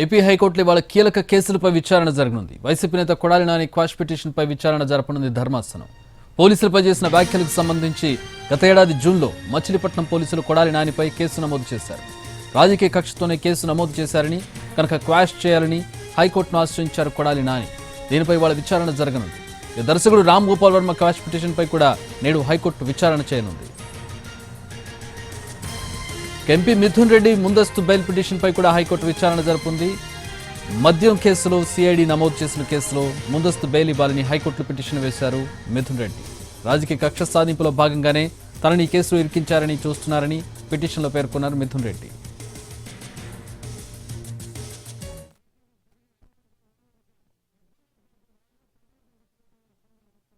AP హైకోర్టులో ఇవాళ కీలక కేసులపై విచారణ జరగనుంది. వైసీపీ నేత కొడాలి నాని క్వాష్ పిటిషన్పై విచారణ జరపనుంది ధర్మాసనం. పోలీసులపై చేసిన వ్యాఖ్యలకు సంబంధించి గత ఏడాది జూన్లో మచిలీపట్నం పోలీసులు కొడాలి నానిపై కేసు నమోదు చేశారు. రాజకీయ కక్షతోనే కేసు నమోదు చేశారని, కనుక క్వాష్ చేయాలని హైకోర్టును ఆశ్రయించారు కొడాలి నాని. దీనిపై ఇవాళ విచారణ జరగనుంది. దర్శకుడు రామ్ గోపాల్ వర్మ క్వాష్ పిటిషన్పై కూడా నేడు హైకోర్టు విచారణ చేయనుంది. ఎంపీ మిథున్ రెడ్డి ముందస్తు బెయిల్ పిటిషన్పై కూడా హైకోర్టు విచారణ జరుపుంది. మద్యం కేసులో సిఐడి నమోదు చేసిన కేసులో ముందస్తు బెయిల్ ఇవ్వాలని హైకోర్టులో పిటిషన్ వేశారు మిథున్ రెడ్డి. రాజకీయ కక్ష సాధింపులో భాగంగానే తనని కేసులో ఇరికించారని చూస్తున్నారని పిటిషన్లో పేర్కొన్నారు మిథున్ రెడ్డి.